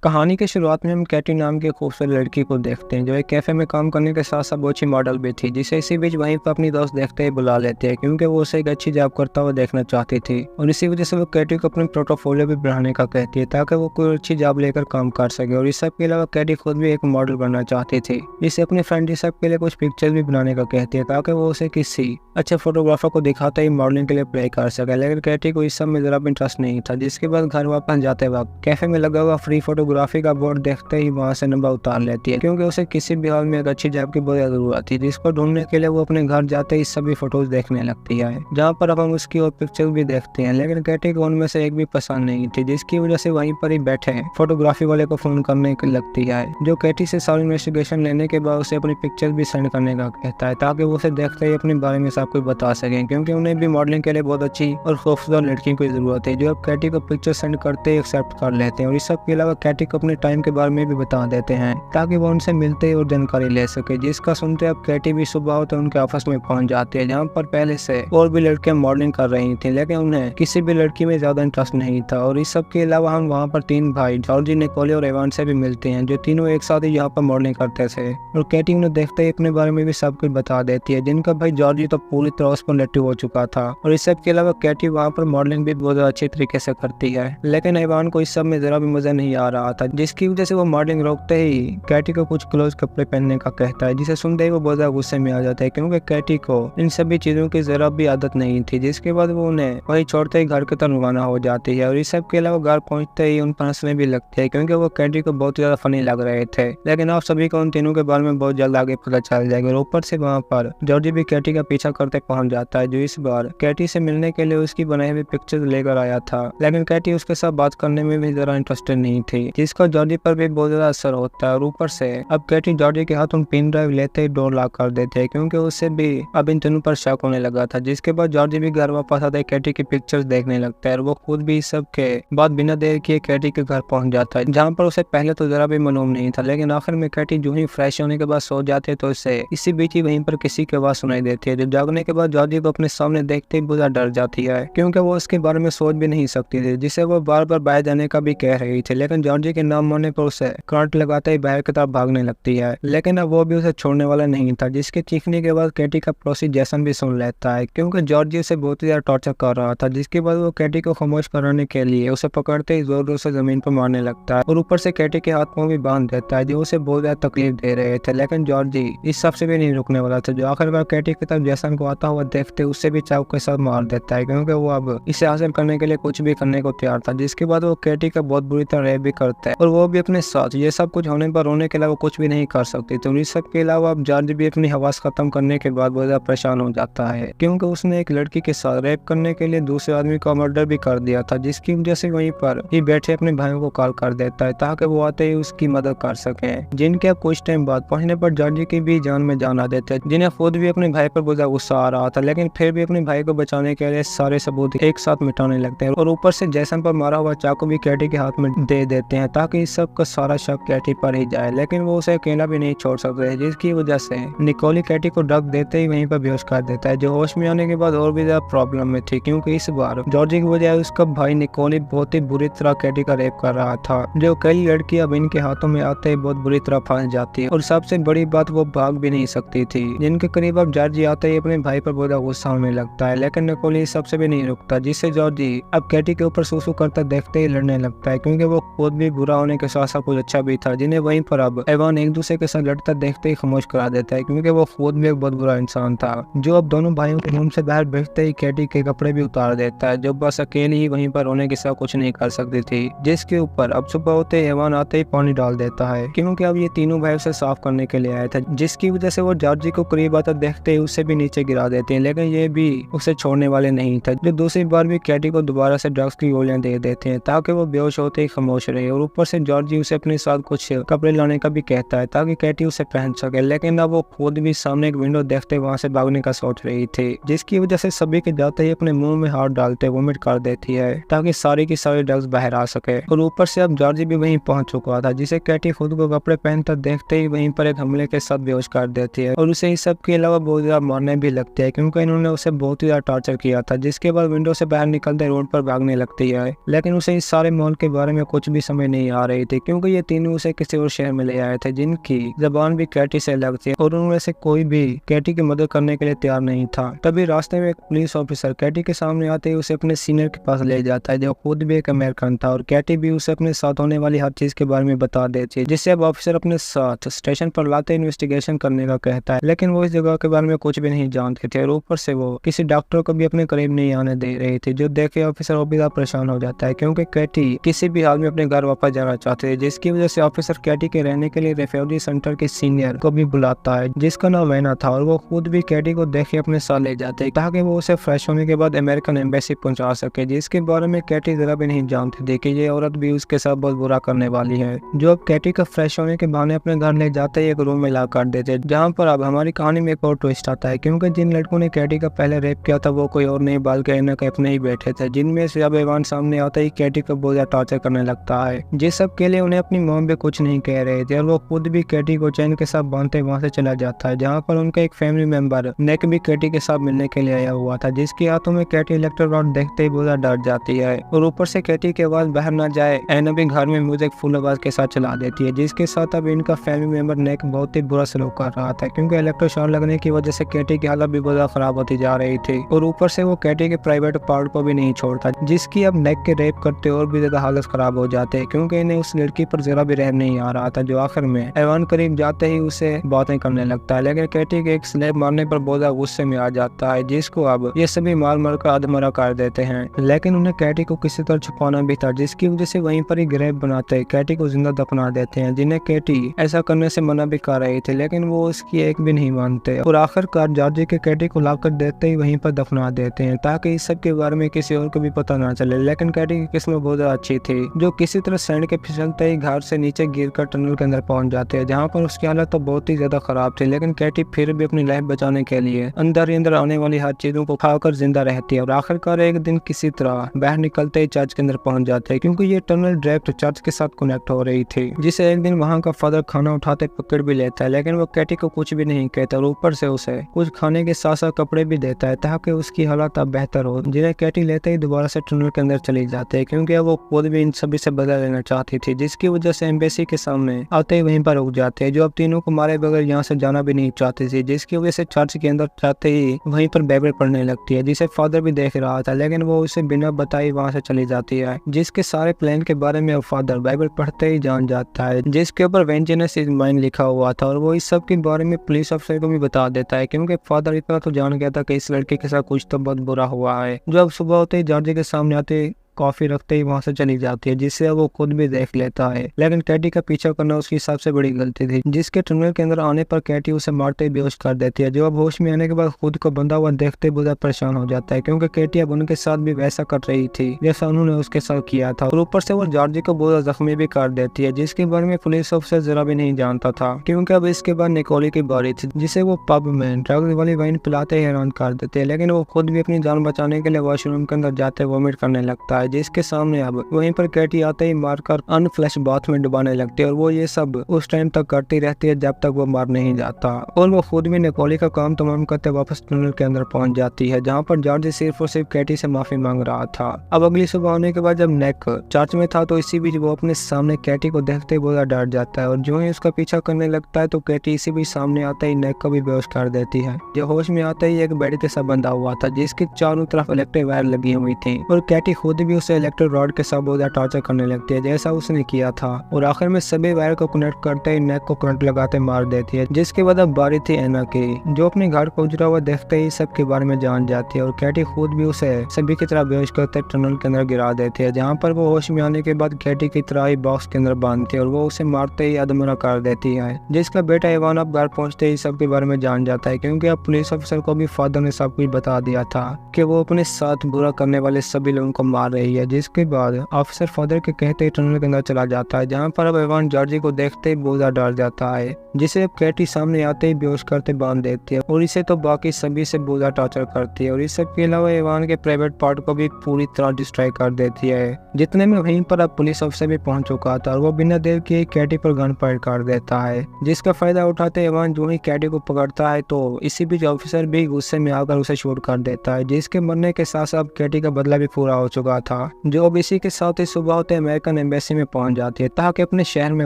कहानी की शुरुआत में हम कैटी नाम की खूबसूरत लड़की को देखते हैं जो एक कैफे में काम करने के साथ साथ बहुत अच्छी मॉडल भी थी, जिसे इसी बीच वहीं पर अपनी दोस्त देखते ही बुला लेते हैं क्योंकि वो उसे एक अच्छी जॉब करता हुआ देखना चाहती थी। और इसी वजह से वो कैटी को अपनी पोर्टफोलियो भी बढ़ाने का कहती है ताकि वो कोई अच्छी जॉब लेकर काम कर सके। और इस सब के अलावा कैटी खुद भी एक मॉडल बनना चाहती थी, जिसे अपनी फ्रेंड इस सब के लिए कुछ पिक्चर भी बनाने का कहती है ताकि वो उसे किसी अच्छे फोटोग्राफर को दिखाते ही मॉडलिंग के लिए अप्लाई कर सके। लेकिन कैटी को इस सब में जरा भी इंटरेस्ट नहीं था, जिसके बाद घर वापस जाते वक्त कैफे में लगा हुआ फ्री फोटोग्राफी का बोर्ड देखते ही वहाँ से नंबर उतार लेती है क्योंकि उसे किसी भी हाल में एक अच्छी जॉब की बहुत जरूरत थी, जिसको ढूंढने के लिए वो अपने घर जाते ही सभी फोटोज देखने लगती है, जहाँ पर अब हम उसकी और पिक्चर भी देखते हैं। लेकिन कैटी को उनमें से एक भी पसंद नहीं थी, जिसकी वजह से वहीं पर ही बैठे फोटोग्राफी वाले को फोन करने लगती है, जो कैटी से सारी इन्वेस्टिगेशन लेने के बाद उसे अपनी पिक्चर भी सेंड करने का कहता है ताकि वो उसे देखते ही अपने बारे में सब कुछ बता सके, क्योंकि उन्हें भी मॉडलिंग के लिए बहुत अच्छी और खूबसूरत लड़की की जरूरत है, जो अब कैटी को पिक्चर सेंड करते ही एक्सेप्ट कर लेते हैं। और इस सब के अलावा कैटी को अपने टाइम के बारे में भी बता देते हैं ताकि वो उनसे मिलते ही और जानकारी ले सके, जिसका सुनते अब कैटी भी सुबह होते उनके ऑफिस में पहुंच जाती है, जहाँ पर पहले से और भी लड़कियां मॉडलिंग कर रही थी, लेकिन उन्हें किसी भी लड़की में ज्यादा इंटरेस्ट नहीं था। और इस सब के अलावा हम वहाँ पर तीन भाई जॉर्जी, निकोली और एवान से भी मिलते हैं, जो तीनों एक साथ ही यहाँ पर मॉडलिंग करते थे। और कैटी उन्हें देखते ही अपने बारे में भी सब कुछ बता देती है, जिनका भाई जॉर्जी तो पूरी तरह उस पर लट्टू हो चुका था। और इस सब के अलावा कैटी वहाँ पर मॉडलिंग भी बहुत अच्छी तरीके से करती है, लेकिन एवान को इस सब में जरा भी मजा नहीं आ रहा था, जिसकी वजह से वो मॉडलिंग रोकते ही कैटी को कुछ क्लोज कपड़े पहनने का कहता है, जिसे सुनते ही वो बहुत ज्यादा गुस्से में आ जाता है क्योंकि कैटी को इन सभी चीजों की जरा भी आदत नहीं थी। जिसके बाद वो उन्हें वही छोड़ते ही घर की तरफ रवाना हो जाती है। और इस सब के अलावा घर पहुंचते ही उन पर हंसने भी लगते हैं क्योंकि वो कैटी को बहुत ज्यादा फनी लग रहे थे। लेकिन आप सभी को उन तीनों के बारे में बहुत जल्द आगे पता चल जाएगा। और ऊपर से वहाँ पर जॉर्जी भी कैटी का पीछा करते पहुंच जाता है, जो इस बार कैटी से मिलने के लिए उसकी बनाई हुई पिक्चर लेकर आया था, लेकिन कैटी उसके साथ बात करने में भी जरा इंटरेस्टेड नहीं थी, जिसका जॉर्जी पर भी बहुत ज्यादा असर होता है। और ऊपर से अब कैटी जॉर्जी के हाथ पेन ड्राइव लेते ही डोर लॉक कर देते हैं क्योंकि उससे भी अब इन तीनों पर शक होने लगा था। जिसके बाद जॉर्जी भी घर वापस आता है, कैटी की पिक्चर्स देखने लगता है और वो खुद भी सब के बाद बिना देर किए कैटी के घर पहुंच जाता है, जहाँ पर उसे पहले तो जरा भी मालूम नहीं था। लेकिन आखिर में कैटी जो ही फ्रेश होने के बाद सो जाते तो उसे इसी बीच ही वहीं पर किसी की आवाज सुनाई देती है, जो जागने के बाद जॉर्जी को अपने सामने देखते ही बुरा डर जाती है क्योंकि वो उसके बारे में सोच भी नहीं सकती थी, जिसे वो बार बार बाहर जाने का भी कह रही थी। लेकिन जॉर्जी के नाम मानने पर उसे करंट लगाते ही बाहर की तरफ भागने लगती है, लेकिन अब वो भी उसे छोड़ने वाला नहीं था। जिसके चीखने के बाद कैटी का पड़ोसी जैसन भी सुन लेता है क्योंकि जॉर्जी उसे बहुत ही ज्यादा टॉर्चर कर रहा था। जिसके बाद वो कैटी को खामोश कराने के लिए उसे पकड़ते ही जोर जोर से जमीन पर मारने लगता है और ऊपर से कैटी के हाथ पांव भी बांध देता है, जो उसे बहुत ज्यादा तकलीफ दे रहे थे। लेकिन जॉर्जी इस सब से भी नहीं रुकने वाला था, जो आखिरकार कैटी की तरफ जैसन को आता हुआ देखते उससे भी चाकू के साथ मार देता है क्योंकि वो अब इसे हासिल करने के लिए कुछ भी करने को तैयार था। जिसके बाद वो कैटी का बहुत बुरी तरह रेप भी करता है और वो भी अपने साथ। ये सब कुछ होने पर रोने के अलावा कुछ भी नहीं कर सकती। तो इस सब के अलावा अब जॉर्ज भी अपनी हवास खत्म करने के बाद बहुत ज्यादा परेशान हो जाता है क्योंकि उसने एक लड़की के साथ रेप करने के लिए दूसरे आदमी का मर्डर भी कर दिया था, जिसकी वजह से वहीं पर ही बैठे अपने भाइयों को कॉल कर देता है ताकि वो आते ही उसकी मदद कर सके, जिनके अब कुछ टाइम बाद पहुंचने पर जॉर्ज की भी जान में जान आ देता है, जिन्हें खुद भी अपने भाई पर बहुत ज्यादा गुस्सा आ रहा था, लेकिन फिर भी अपने भाई को बचाने के लिए सारे सबूत एक साथ मिटाने लगते हैं। और ऊपर से जैसन पर मारा हुआ चाकू भी कैटी के हाथ में दे देते हैं ताकि इस सब का सारा शक कैटी पर ही जाए, लेकिन वो उसे अकेला भी नहीं छोड़ सकते, जिसकी वजह से निकोली कैटी को ड्रग देते ही वहीं पर बेहोश कर देता है, जो होश में आने के बाद और भी ज्यादा प्रॉब्लम में थी क्योंकि इस बार जॉर्जी की वजह उसका भाई निकोली बहुत ही बुरी तरह कैटी का रेप कर रहा था, जो कई लड़कियां अब इनके हाथों में आते ही बहुत बुरी तरह फंस जाती है। और सबसे बड़ी बात, वो भाग भी नहीं सकती थी, जिनके करीब अब जॉर्जी आते ही अपने भाई पर बहुत गुस्सा होने लगता है, लेकिन निकोली सबसे भी नहीं रुकता, जिससे जॉर्जी अब कैटी के ऊपर सूसू करता देखते ही लड़ने लगता है क्योंकि वो खुद भी बुरा होने के साथ साथ कुछ अच्छा भी था, जिन्हें वहीं पर अब एवान एक दूसरे के साथ लड़ता देखते ही खामोश करा देता है क्योंकि वो खुद भी एक बहुत बुरा इंसान था, जो अब दोनों भाइयों के रूम से बाहर बैठते ही कैटी के कपड़े भी उतार देता है, जो बस अकेली ही वहीं पर होने के साथ कुछ नहीं कर सकती थी। जिसके ऊपर अब सुबह होते ही एवान आते ही पानी डाल देता है क्योंकि अब ये तीनों भाई उसे साफ करने के लिए आया था, जिसकी वजह से वो जॉर्जी को करीब आता देखते ही उससे भी नीचे गिरा देते हैं, लेकिन ये भी उसे छोड़ने वाले नहीं था, जो दूसरी बार भी कैटी को दोबारा से ड्रग्स की गोलियां दे देते हैं ताकि वो बेहोश होते ही खामोश रहे। और ऊपर से जॉर्जी उसे अपने साथ कुछ कपड़े लाने का भी कहता है ताकि कैटी उसे पहन सके, लेकिन अब वो खुद भी सामने एक विंडो देखते वहां से भागने का सोच रही थी, जिसकी वजह से सभी के जाते ही अपने मुंह में हाथ डालते वोमिट कर देती है ताकि सारी की सारी ड्रग्स बाहर आ सके। और ऊपर से अब जॉर्जी भी वहीं पहुंच चुका था, जिसे कैटी खुद को कपड़े पहनता देखते ही वहीं पर एक हमले के साथ बेहोश कर देती है और उसे इस सब के अलावा बहुत ज्यादा मारने भी लगते हैं क्योंकि इन्होंने उसे बहुत ही ज्यादा टॉर्चर किया था। जिसके बाद विंडो से बाहर निकलते रोड पर भागने लगती है, लेकिन उसे इस सारे माहौल के बारे में कुछ भी समझ नहीं आ रही थी, क्योंकि ये तीनों उसे किसी और शहर में ले आए थे जिनकी जबान भी कैटी से अलग थी और उनमें से कोई भी कैटी की मदद करने के लिए तैयार नहीं था। तभी रास्ते में एक पुलिस ऑफिसर कैटी के सामने आते ही उसे अपने सीनियर के पास ले जाता है, जो खुद भी एक अमेरिकन था, और कैटी भी उसे अपने साथ होने वाली हर चीज के बारे में बता देती है, जिससे अब ऑफिसर अपने साथ स्टेशन पर लाते इन्वेस्टिगेशन करने का कहता है। लेकिन वो इस जगह के बारे में कुछ भी नहीं जानते थे और ऊपर से वो किसी डॉक्टर को भी अपने करीब नहीं आने दे रही थी, जो देख के ऑफिसर और भी ज्यादा परेशान हो जाता है, क्योंकि कैटी किसी भी हाल में अपने घर वापस जाना चाहते थे। जिसकी वजह से ऑफिसर कैटी के रहने के लिए रेफ्यूजी सेंटर के सीनियर को भी बुलाता है, जिसका नाम वैना था, और वो खुद भी कैटी को देख के अपने साथ ले जाते हैं ताकि वो उसे फ्रेश होने के बाद अमेरिकन एम्बेसी पहुंचा सके, जिसके बारे में कैटी जरा भी नहीं जानती थी कि ये औरत भी उसके साथ बहुत बुरा करने वाली है। जो अब कैटी का फ्रेश होने के बहाने अपने घर ले जाते ही एक रूम में ला कर देते, जहाँ पर अब हमारी कहानी में एक और ट्विस्ट आता है, क्योंकि जिन लड़कों ने कैटी का पहले रेप किया था वो कोई और नहीं बल्कि एना के अपने ही बैठे थे, जिनमें से अब एवान सामने आता ही कैटी को बहुत ज्यादा टॉर्चर करने लगता है, जिस सब के लिए उन्हें अपनी मॉम भी कुछ नहीं कह रहे थे, और वो खुद भी कैटी को चैन के साथ बांधते वहां से चला जाता है, जहाँ पर उनका एक फैमिली मेंबर नेक भी कैटी के साथ मिलने के लिए आया हुआ था, जिसके हाथों में कैटी इलेक्ट्रिक रॉड देखते ही बहुत डर जाती है, और ऊपर से कैटी की आवाज बाहर ना जाए एना भी घर में म्यूजिक फुल आवाज के साथ चला देती है, जिसके साथ अब इनका फैमिली मेंबर नेक बहुत ही बुरा सलूक कर रहा था, क्योंकि इलेक्ट्रिक शॉक लगने की वजह से कैटी की हालत भी बहुत खराब होती जा रही थी, और ऊपर से वो कैटी के प्राइवेट पार्ट को भी नहीं छोड़ता, जिसकी अब नेक के रेप करते और भी ज्यादा हालत खराब हो जाते हैं, क्योंकि इन्हें उस लड़की पर जरा भी रहम नहीं आ रहा था, जो आखिर में एवान करीब जाते ही उसे बातें करने लगता है। लेकिन कैटी के एक स्लेब मारने पर बहुत ज्यादा गुस्से में आ जाता है, जिसको अब ये सभी मार कर अधमरा कर देते हैं, लेकिन उन्हें कैटी को किसी तरह छुपाना भी था, जिसकी वजह से वहीं पर ही ग्रेव बनाते कैटी को जिंदा दफना देते हैं, जिन्हें कैटी ऐसा करने से मना भी कर रही थी, लेकिन वो उसकी एक भी नहीं मानते, और आखिरकार जॉर्जी के कैटी को लाकर देते ही वहीं पर दफना देते हैं, ताकि इस सब के बारे में किसी और को भी पता ना चले। लेकिन कैटी की किस्मत बहुत ज्यादा अच्छी थी, जो किसी तरह सैंड के फिसलते ही घर से नीचे गिरकर टनल के अंदर पहुंच जाते हैं, जहाँ पर उसकी हालत तो बहुत ही ज्यादा खराब थी, लेकिन कैटी फिर भी अपनी लाइफ बचाने के लिए अंदर ही अंदर आने वाली हर चीजों को खाकर जिंदा रहती है, और आखिरकार एक दिन किसी तरह बाहर निकलते ही चर्च के अंदर पहुंच जाते हैं, क्योंकि ये टनल डायरेक्ट चर्च के साथ कनेक्ट हो रही थी, जिसे एक दिन वहाँ का फादर खाना उठाते पकड़ भी लेता है, लेकिन वो कैटी को कुछ भी नहीं कहता, और ऊपर से उसे कुछ खाने के साथ साथ कपड़े भी देता है ताकि उसकी हालत अब बेहतर हो, जिन्हें कैटी लेते ही दोबारा से टनल के अंदर चली जाते हैं, क्योंकि वो खुद भी इन सभी से बदला लेना चाहती थी, जिसकी वजह से एम्बेसी के सामने आते ही वहीं पर रुक जाते हैं, जो अब तीनों को मारे बगैर यहाँ से जाना भी नहीं चाहती थी, जिसकी वजह से चर्च के अंदर जाते ही वहीं पर बाइबल पढ़ने लगती है, जिसे फादर भी देख रहा था, लेकिन वो उसे बिना बताए वहाँ से चली जाती है, जिसके सारे प्लान के बारे में फादर बाइबल पढ़ते ही जान जाता है, जिसके ऊपर वेंजेनेस इज माइन लिखा हुआ था, और वो इस सब के बारे में पुलिस अफसर को भी बता देता है, क्योंकि फादर इतना तो जान गया था कि इस लड़के के साथ कुछ तो बहुत बुरा हुआ है, जो अब सुबह होते ही जॉर्जी के सामने आते कॉफी रखते ही वहां से चली जाती है, जिससे वो खुद भी देख लेता है, लेकिन कैटी का पीछा करना उसकी सबसे बड़ी गलती थी, जिसके टनल के अंदर आने पर कैटी उसे मारते ही बेहोश कर देती है, जो अब होश में आने के बाद खुद को बंधा हुआ देखते बहुत परेशान हो जाता है, क्योंकि कैटी अब उनके साथ भी वैसा कर रही थी जैसा उन्होंने उसके साथ किया था, और ऊपर से वो जॉर्जी को बहुत जख्मी भी कर देती है, जिसके बारे में पुलिस ऑफिसर जरा भी नहीं जानता था, क्योंकि अब इसके बाद निकोली की बारी थी, जिसे वो पब में ड्रग्स वाली वाइन पिलाते ही हैरान कर देते हैं, लेकिन वो खुद भी अपनी जान बचाने के लिए वॉशरूम के अंदर जाते वॉमिट करने लगता है, जिसके सामने अब वहीं पर कैटी आते ही मारकर अनफ्लैश बाथ में डुबाने लगती है, और वो ये सब उस टाइम तक करती रहती है जब तक वो मार नहीं जाता, और वो खुद भी निकोली का काम तमाम करते वापस टनल के अंदर पहुंच जाती है, जहाँ पर जॉर्ज सिर्फ और सिर्फ कैटी से माफी मांग रहा था। अब अगली सुबह होने के बाद जब नेक चर्च में था तो इसी बीच वो अपने सामने कैटी को देखते ही बहुत डर जाता है, और जो ही उसका पीछा करने लगता है तो कैटी इसी बीच सामने आता ही नेक को भी बेहोश कर देती है, जो होश में आते ही एक बेड के साथ बंधा हुआ था, जिसके चारों तरफ इलेक्ट्रिक वायर लगी हुई थी, और कैटी खुद भी उसे इलेक्ट्रिक रॉड के साथ बहुत ज्यादा टॉर्चर करने लगती है जैसा उसने किया था, और आखिर में सभी वायर को कनेक्ट करते ही नेक को करंट लगाते मार देती है, जिसके बाद अब बारी थी एना की, जो अपने घर को उजड़ा हुआ देखते ही सबके बारे में जान जाती है, और कैटी खुद भी उसे सभी की तरह बेहोश करते टनल के अंदर गिरा देती है, जहाँ पर वो होश में आने के बाद कैटी की तरह ही बॉक्स के अंदर बांधती है, और वो उसे मारते ही अधमरा कर देती है, जिसका बेटा इवान अब घर पहुंचते ही सबके बारे में जान जाता है, क्योंकि अब पुलिस ऑफिसर को भी फादर ने सब कुछ बता दिया था कि वो अपने साथ बुरा करने वाले सभी लोगों को मार रही है, जिसके बाद ऑफिसर फादर के कहते ही टनल के अंदर चला जाता है, जहाँ पर अब इवान जॉर्जी को देखते ही बहुत ज्यादा डर जाता है, जिसे अब कैटी सामने आते ही बेहोश करते बांध देती है, और इसे तो बाकी सभी से बहुत ज्यादा टॉर्चर करती है, और इस सब के अलावा इवान के प्राइवेट पार्ट को भी पूरी तरह डिस्ट्रॉय कर देती है, जितने में वहीं पर अब पुलिस ऑफिसर भी पहुंच चुका था, और वो बिना देर किए कैटी पर गन फायर कर देता है, जिसका फायदा उठाते इवान जो ही कैटी को पकड़ता है तो इसी बीच ऑफिसर भी गुस्से में आकर उसे शूट कर देता है, जिसके मरने के साथ साथ कैटी का बदला भी पूरा हो चुका था, था, जो अब इसी के साथ ही सुबह होते अमेरिकन एम्बेसी में पहुंच जाती है ताकि अपने शहर में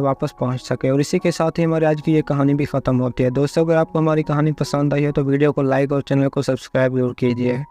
वापस पहुंच सके। और इसी के साथ ही हमारी आज की ये कहानी भी खत्म होती है। दोस्तों, अगर आपको हमारी कहानी पसंद आई है तो वीडियो को लाइक और चैनल को सब्सक्राइब जरूर कीजिए।